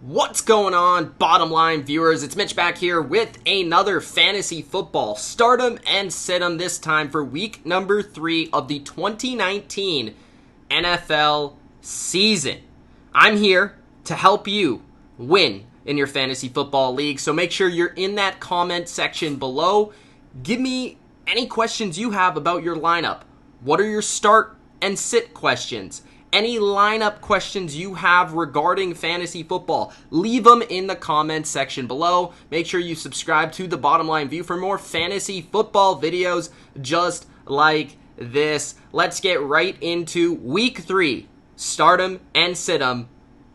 What's going on, bottom line viewers? It's Mitch back here with another fantasy football stardom and sit-em, this time for week number 3 of the 2019 NFL season. I'm here to help you win in your fantasy football league, so make sure you're in that comment section below. Give me any questions you have about your lineup. What are your start and sit questions? Any lineup questions you have regarding fantasy football, leave them in the comments section below. Make sure you subscribe to The Bottom Line View for more fantasy football videos just like this. Let's get right into week 3, stardom and sit-em.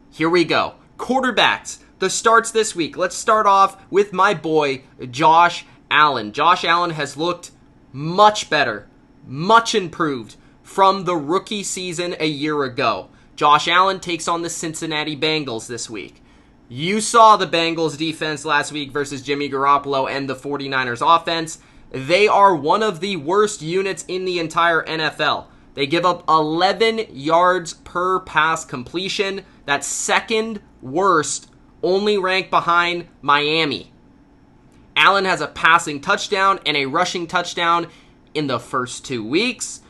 Here we go. Quarterbacks, the starts this week. Let's start off with my boy, Josh Allen. Josh Allen has looked much better, much improved from the rookie season a year ago. Josh Allen takes on the Cincinnati Bengals this week. You saw the Bengals defense last week versus Jimmy Garoppolo and the 49ers offense. They are one of the worst units in the entire NFL. They give up 11 yards per pass completion. That's second worst, only ranked behind Miami. Allen has a passing touchdown and a rushing touchdown in the first 2 weeks.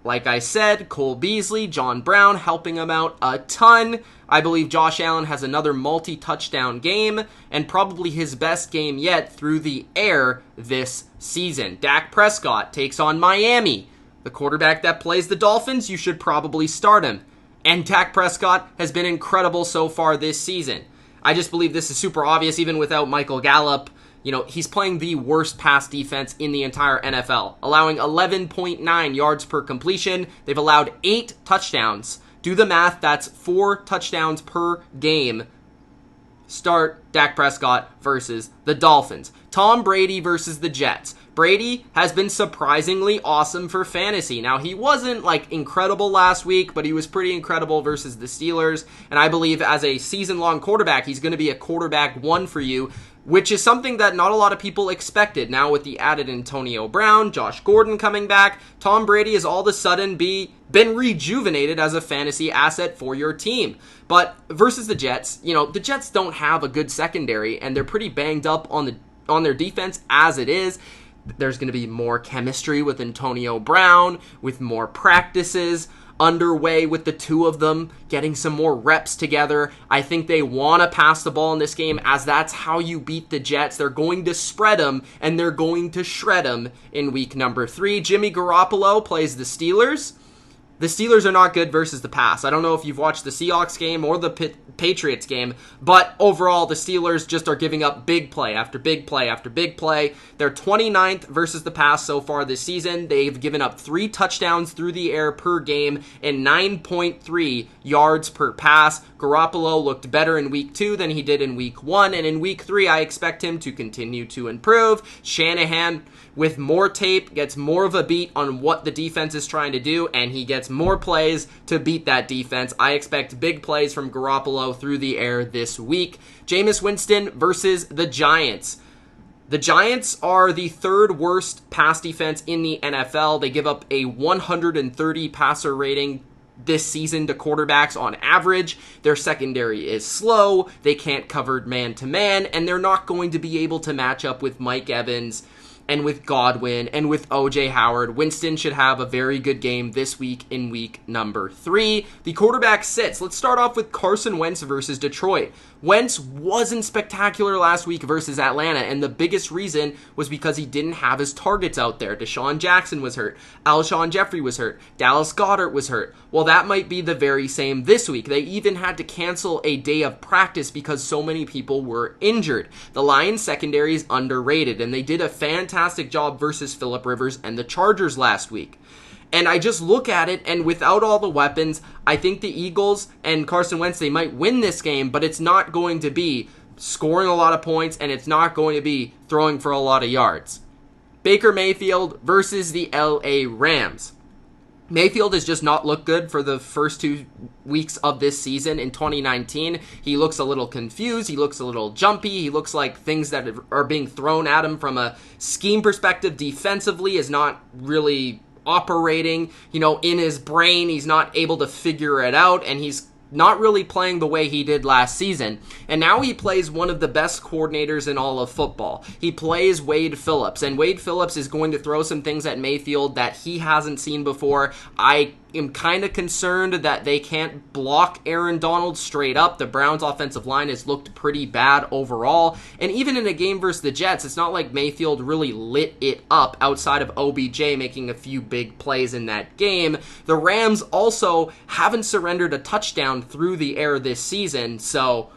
Like I said, Cole Beasley, John Brown helping him out a ton. I believe Josh Allen has another multi-touchdown game and probably his best game yet through the air this season. Dak Prescott takes on Miami. The quarterback that plays the Dolphins, you should probably start him. And Dak Prescott has been incredible so far this season. I just believe this is super obvious even without Michael Gallup. You know, he's playing the worst pass defense in the entire NFL, allowing 11.9 yards per completion. They've allowed 8 touchdowns. Do the math, that's 4 touchdowns per game. Start Dak Prescott versus the Dolphins. Tom Brady versus the Jets. Brady has been surprisingly awesome for fantasy. Now, he wasn't incredible last week, but he was pretty incredible versus the Steelers. And I believe as a season-long quarterback, he's going to be a quarterback 1 for you, which is something that not a lot of people expected. Now with the added Antonio Brown, Josh Gordon coming back, Tom Brady has all of a sudden been rejuvenated as a fantasy asset for your team. But versus the Jets, the Jets don't have a good secondary, and they're pretty banged up on their defense as it is. There's going to be more chemistry with Antonio Brown, with more practices underway with the two of them, getting some more reps together. I think they want to pass the ball in this game, as that's how you beat the Jets. They're going to spread them, and they're going to shred them in week number 3. Jimmy Garoppolo plays the Steelers. The Steelers are not good versus the pass. I don't know if you've watched the Seahawks game or the Patriots game, but overall, the Steelers just are giving up big play after big play after big play. They're 29th versus the pass so far this season. They've given up 3 touchdowns through the air per game and 9.3 yards per pass. Garoppolo looked better in week 2 than he did in week 1, and in week 3, I expect him to continue to improve. Shanahan, with more tape, gets more of a beat on what the defense is trying to do, and he gets more plays to beat that defense. I expect big plays from Garoppolo through the air this week. Jameis Winston versus the Giants. The Giants are the 3rd worst pass defense in the NFL. They give up a 130 passer rating this season to quarterbacks on average. Their secondary is slow. They can't cover man-to-man, and they're not going to be able to match up with Mike Evans and with Godwin, and with O.J. Howard. Winston should have a very good game this week in week number 3. The quarterback sits. Let's start off with Carson Wentz versus Detroit. Wentz wasn't spectacular last week versus Atlanta, and the biggest reason was because he didn't have his targets out there. Deshaun Jackson was hurt. Alshon Jeffrey was hurt. Dallas Goedert was hurt. Well, that might be the very same this week. They even had to cancel a day of practice because so many people were injured. The Lions secondary is underrated, and they did a fantastic job versus Phillip Rivers and the Chargers last week. And I just look at it, and without all the weapons, I think the Eagles and Carson Wentz, they might win this game, but it's not going to be scoring a lot of points, and it's not going to be throwing for a lot of yards. Baker Mayfield versus the LA Rams. Mayfield has just not looked good for the first 2 weeks of this season in 2019. He looks a little confused. He looks a little jumpy. He looks like things that are being thrown at him from a scheme perspective defensively is not really operating, in his brain. He's not able to figure it out, and he's not really playing the way he did last season. And now he plays one of the best coordinators in all of football. He plays Wade Phillips, and Wade Phillips is going to throw some things at Mayfield that he hasn't seen before. I am kind of concerned that they can't block Aaron Donald straight up. The Browns' offensive line has looked pretty bad overall. And even in a game versus the Jets, it's not like Mayfield really lit it up outside of OBJ making a few big plays in that game. The Rams also haven't surrendered a touchdown through the air this season, so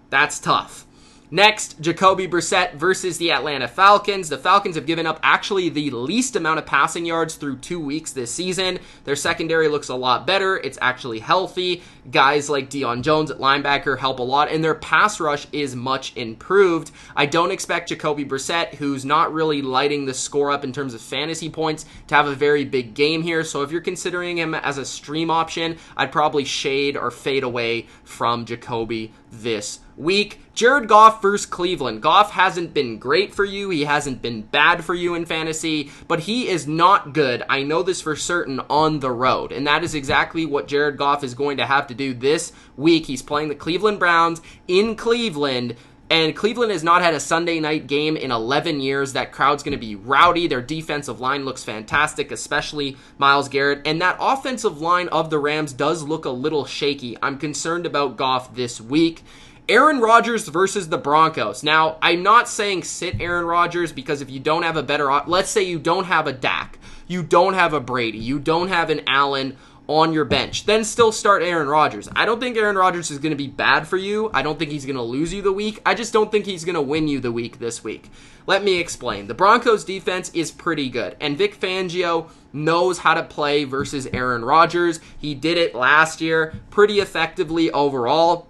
that's tough. Next, Jacoby Brissett versus the Atlanta Falcons. The Falcons have given up actually the least amount of passing yards through 2 weeks this season. Their secondary looks a lot better. It's actually healthy. Guys like Deion Jones at linebacker help a lot, and their pass rush is much improved. I don't expect Jacoby Brissett, who's not really lighting the score up in terms of fantasy points, to have a very big game here. So if you're considering him as a stream option, I'd probably shade or fade away from Jacoby this week. Jared Goff versus Cleveland. Goff hasn't been great for you. He hasn't been bad for you in fantasy, but he is not good. I know this for certain on the road, and that is exactly what Jared Goff is going to have to do this week. He's playing the Cleveland Browns in Cleveland, and Cleveland has not had a Sunday night game in 11 years. That crowd's going to be rowdy. Their defensive line looks fantastic, especially Myles Garrett. And that offensive line of the Rams does look a little shaky. I'm concerned about Goff this week. Aaron Rodgers versus the Broncos. Now, I'm not saying sit Aaron Rodgers, because if you don't have a better, let's say you don't have a Dak, you don't have a Brady, you don't have an Allen on your bench, then still start Aaron Rodgers. I don't think Aaron Rodgers is going to be bad for you. I don't think he's going to lose you the week. I just don't think he's going to win you the week this week. Let me explain. The Broncos defense is pretty good, and Vic Fangio knows how to play versus Aaron Rodgers. He did it last year pretty effectively overall.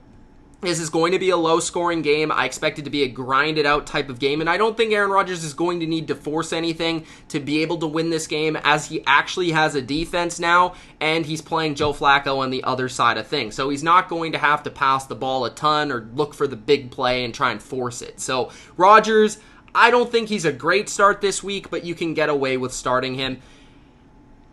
This is going to be a low-scoring game. I expect it to be a grinded-out type of game, and I don't think Aaron Rodgers is going to need to force anything to be able to win this game, as he actually has a defense now, and he's playing Joe Flacco on the other side of things. So he's not going to have to pass the ball a ton or look for the big play and try and force it. So Rodgers, I don't think he's a great start this week, but you can get away with starting him.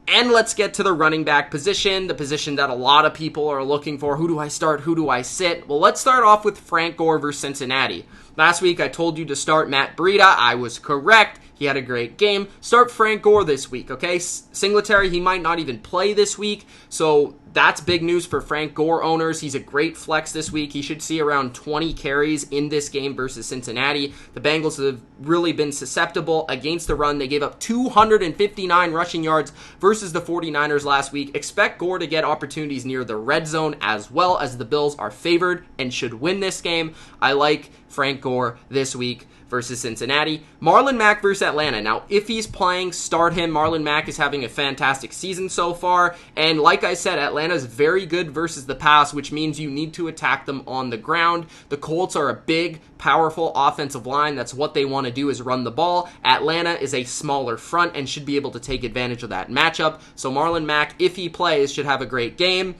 And let's get to the running back position, the position that a lot of people are looking for. Who do I start? Who do I sit? Well, let's start off with Frank Gore versus Cincinnati. Last week, I told you to start Matt Breida. I was correct. He had a great game. Start Frank Gore this week, okay? Singletary, he might not even play this week, so that's big news for Frank Gore owners. He's a great flex this week. He should see around 20 carries in this game versus Cincinnati. The Bengals have really been susceptible against the run. They gave up 259 rushing yards versus the 49ers last week. Expect Gore to get opportunities near the red zone, as well as the Bills are favored and should win this game. I like Frank Gore this week versus Cincinnati. Marlon Mack versus Atlanta. Now, if he's playing, start him. Marlon Mack is having a fantastic season so far, and like I said, Atlanta's very good versus the pass, which means you need to attack them on the ground. The Colts are a big, powerful offensive line. That's what they want to do, is run the ball. Atlanta is a smaller front and should be able to take advantage of that matchup. So Marlon Mack, if he plays, should have a great game.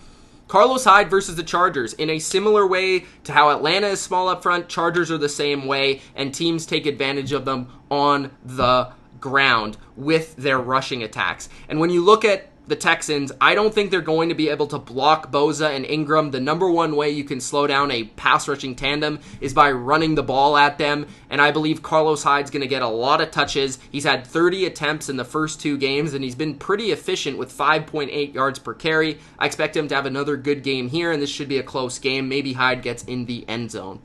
Carlos Hyde versus the Chargers. In a similar way to how Atlanta is small up front, Chargers are the same way, and teams take advantage of them on the ground with their rushing attacks. And when you look at the Texans, I don't think they're going to be able to block Bosa and Ingram. The number one way you can slow down a pass rushing tandem is by running the ball at them, and I believe Carlos Hyde's going to get a lot of touches. He's had 30 attempts in the first 2 games, and he's been pretty efficient with 5.8 yards per carry. I expect him to have another good game here, and this should be a close game. Maybe Hyde gets in the end zone.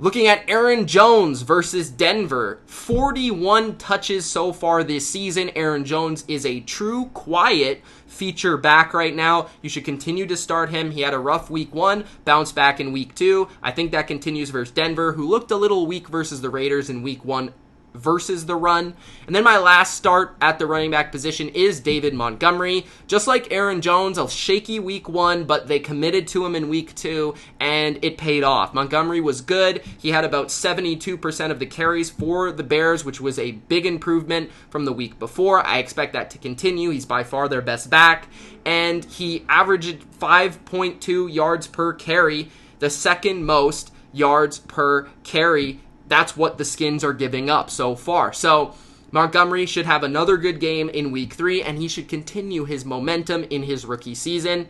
Looking at Aaron Jones versus Denver, 41 touches so far this season. Aaron Jones is a true quiet feature back right now. You should continue to start him. He had a rough week 1, bounced back in week 2. I think that continues versus Denver, who looked a little weak versus the Raiders in week 1 versus the run. And then my last start at the running back position is David Montgomery. Just like Aaron Jones, a shaky week 1, but they committed to him in week 2, and it paid off. Montgomery was good. He had about 72% of the carries for the Bears, which was a big improvement from the week before. I expect that to continue. He's by far their best back, and he averaged 5.2 yards per carry, the second most yards per carry. That's what the Skins are giving up so far. So Montgomery should have another good game in week 3, and he should continue his momentum in his rookie season.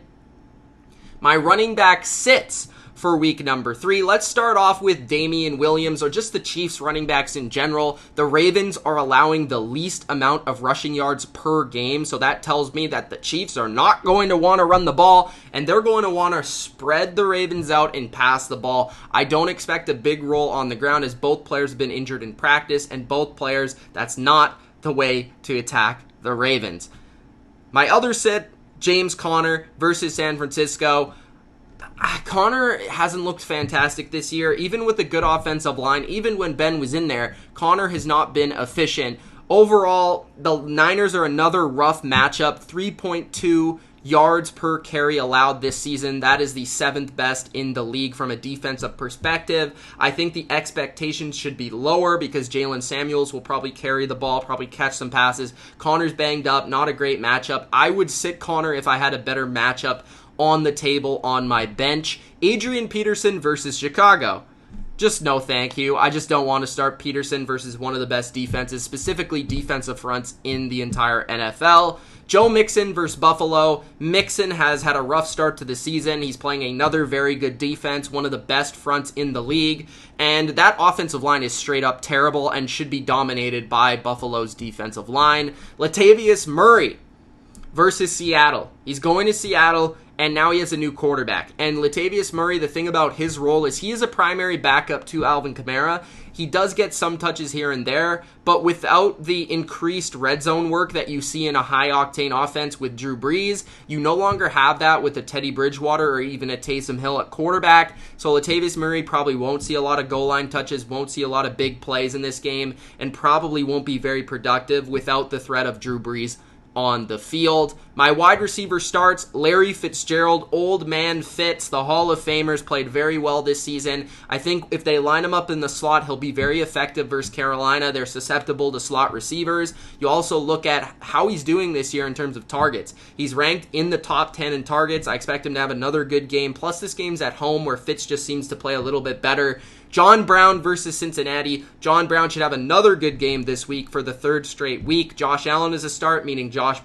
My running back sits for week number 3. Let's start off with Damian Williams, or just the Chiefs running backs in general. The Ravens are allowing the least amount of rushing yards per game, so that tells me that the Chiefs are not going to want to run the ball, and they're going to want to spread the Ravens out and pass the ball. I don't expect a big role on the ground, as both players have been injured in practice, and both players, that's not the way to attack the Ravens. My other sit, James Conner versus San Francisco. Conner hasn't looked fantastic this year. Even with a good offensive line, even when Ben was in there, Conner has not been efficient. Overall, the Niners are another rough matchup. 3.2 yards per carry allowed this season. That is the 7th best in the league from a defensive perspective. I think the expectations should be lower because Jalen Samuels will probably carry the ball, probably catch some passes. Conner's banged up, not a great matchup. I would sit Conner if I had a better matchup on the table on my bench. Adrian Peterson versus Chicago. Just no thank you. I just don't want to start Peterson versus one of the best defenses, specifically defensive fronts in the entire NFL. Joe Mixon versus Buffalo. Mixon has had a rough start to the season. He's playing another very good defense, one of the best fronts in the league, and that offensive line is straight up terrible and should be dominated by Buffalo's defensive line. Latavius Murray versus Seattle. He's going to Seattle, and now he has a new quarterback. And Latavius Murray, the thing about his role is he is a primary backup to Alvin Kamara. He does get some touches here and there, but without the increased red zone work that you see in a high-octane offense with Drew Brees, you no longer have that with a Teddy Bridgewater or even a Taysom Hill at quarterback. So Latavius Murray probably won't see a lot of goal line touches, won't see a lot of big plays in this game, and probably won't be very productive without the threat of Drew Brees on the field. My wide receiver starts, Larry Fitzgerald, old man Fitz, the Hall of Famers, played very well this season. I think if they line him up in the slot, he'll be very effective versus Carolina. They're susceptible to slot receivers. You also look at how he's doing this year in terms of targets. He's ranked in the top 10 in targets. I expect him to have another good game. Plus, this game's at home where Fitz just seems to play a little bit better. John Brown versus Cincinnati. John Brown should have another good game this week for the 3rd straight week. Josh Allen is a start, meaning John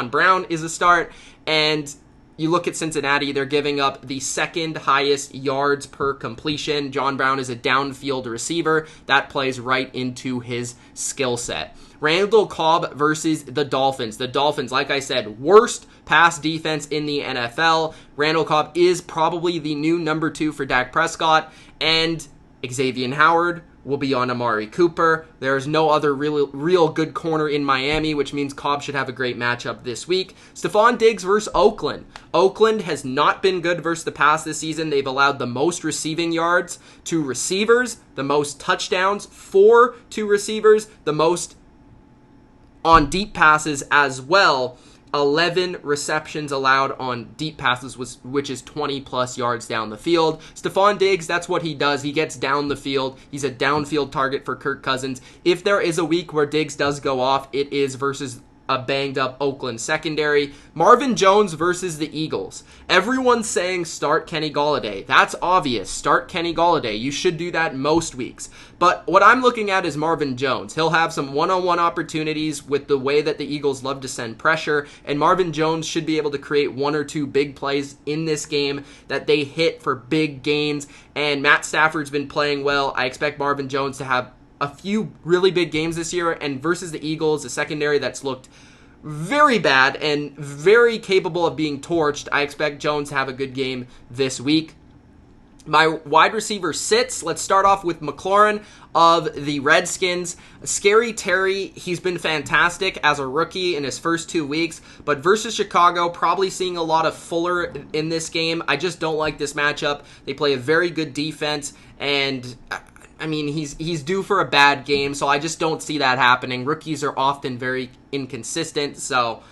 Brown is a start. And you look at Cincinnati, they're giving up the 2nd highest yards per completion. John Brown is a downfield receiver. That plays right into his skill set. Randall Cobb versus the Dolphins. The Dolphins, like I said, worst pass defense in the NFL. Randall Cobb is probably the new number 2 for Dak Prescott, and Xavier Howard will be on Amari Cooper. There is no other real good corner in Miami, which means Cobb should have a great matchup this week. Stephon Diggs versus Oakland. Oakland has not been good versus the pass this season. They've allowed the most receiving yards to receivers, the most touchdowns to receivers, the most on deep passes as well. 11 receptions allowed on deep passes, which is 20 plus yards down the field. Stephon Diggs, that's what he does. He gets down the field. He's a downfield target for Kirk Cousins. If there is a week where Diggs does go off, it is versus a banged up Oakland secondary. Marvin Jones versus the Eagles. Everyone's saying start Kenny Golladay. That's obvious. Start Kenny Golladay. You should do that most weeks. But what I'm looking at is Marvin Jones. He'll have some one-on-one opportunities with the way that the Eagles love to send pressure, and Marvin Jones should be able to create 1 or 2 big plays in this game that they hit for big gains, and Matt Stafford's been playing well. I expect Marvin Jones to have a few really big games this year, and versus the Eagles, a secondary that's looked very bad and very capable of being torched, I expect Jones to have a good game this week. My wide receiver sits. Let's start off with McLaurin of the Redskins. Scary Terry, he's been fantastic as a rookie in his first 2 weeks, but versus Chicago, probably seeing a lot of Fuller in this game. I just don't like this matchup. They play a very good defense, and I mean, he's due for a bad game, so I just don't see that happening. Rookies are often very inconsistent, so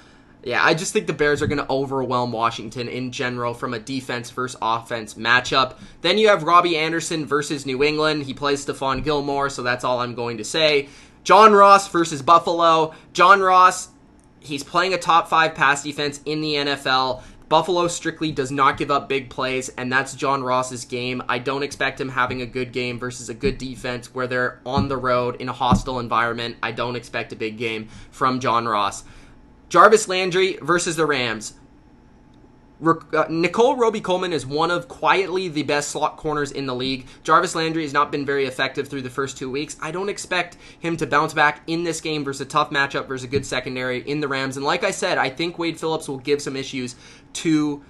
yeah, I just think the Bears are going to overwhelm Washington in general from a defense versus offense matchup. Then you have Robbie Anderson versus New England. He plays Stephon Gilmore, so that's all I'm going to say. John Ross versus Buffalo. John Ross, he's playing a top 5 pass defense in the NFL. Buffalo strictly does not give up big plays, and that's John Ross's game. I don't expect him having a good game versus a good defense where they're on the road in a hostile environment. I don't expect a big game from John Ross. Jarvis Landry versus the Rams. Nicole Roby-Coleman is one of quietly the best slot corners in the league. Jarvis Landry has not been very effective through the first 2 weeks. I don't expect him to bounce back in this game versus a tough matchup versus a good secondary in the Rams. And like I said, I think Wade Phillips will give some issues to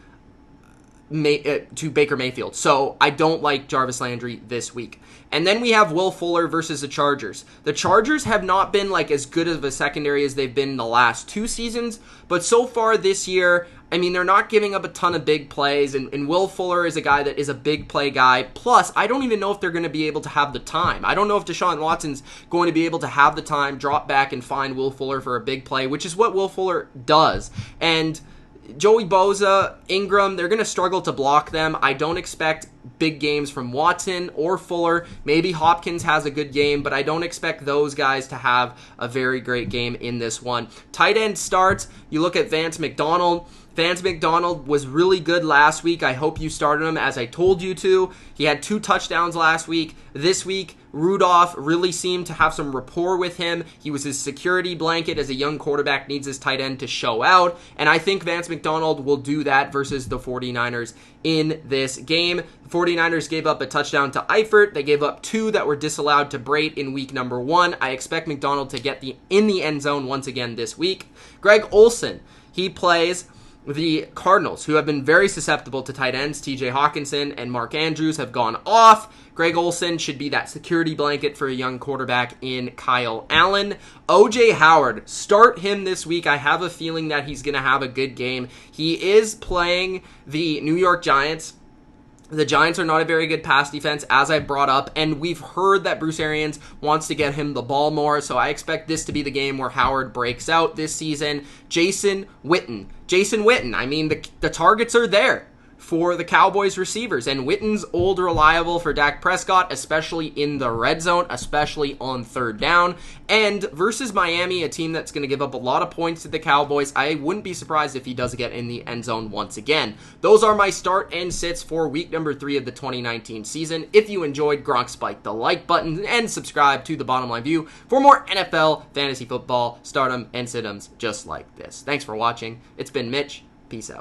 Baker Mayfield. So I don't like Jarvis Landry this week. And then we have Will Fuller versus the Chargers. The Chargers have not been like as good of a secondary as they've been in the last 2 seasons, but so far this year, I mean, they're not giving up a ton of big plays, and Will Fuller is a guy that is a big play guy. Plus, I don't even know if they're going to be able to have the time. I don't know if Deshaun Watson's going to be able to have the time, drop back, and find Will Fuller for a big play, which is what Will Fuller does. And Joey Bosa, Ingram, they're going to struggle to block them. I don't expect big games from Watson or Fuller. Maybe Hopkins has a good game, but I don't expect those guys to have a very great game in this one. Tight end starts. You look at Vance McDonald. Vance McDonald was really good last week. I hope you started him as I told you to. He had 2 touchdowns last week. This week, Rudolph really seemed to have some rapport with him. He was his security blanket as a young quarterback needs his tight end to show out. And I think Vance McDonald will do that versus the 49ers in this game. The 49ers gave up a touchdown to Eifert. They gave up 2 that were disallowed to Brate in week number 1. I expect McDonald to get in the end zone once again this week. Greg Olsen, he plays the Cardinals, who have been very susceptible to tight ends. TJ Hawkinson and Mark Andrews have gone off. Greg Olsen should be that security blanket for a young quarterback in Kyle Allen. OJ Howard, start him this week. I have a feeling that he's going to have a good game. He is playing the New York Giants. The Giants are not a very good pass defense, as I brought up, and we've heard that Bruce Arians wants to get him the ball more, so I expect this to be the game where Howard breaks out this season. Jason Witten, I mean, the targets are there for the Cowboys receivers, and Witten's old reliable for Dak Prescott, especially in the red zone, especially on 3rd down. And versus Miami, a team that's going to give up a lot of points to the Cowboys, I wouldn't be surprised if he does get in the end zone once again. Those are my start and sits for week number 3 of the 2019 season. If you enjoyed, Gronk spike the like button and subscribe to The Bottom Line View for more NFL, fantasy football, stardom, and sit-ems just like this. Thanks for watching. It's been Mitch. Peace out.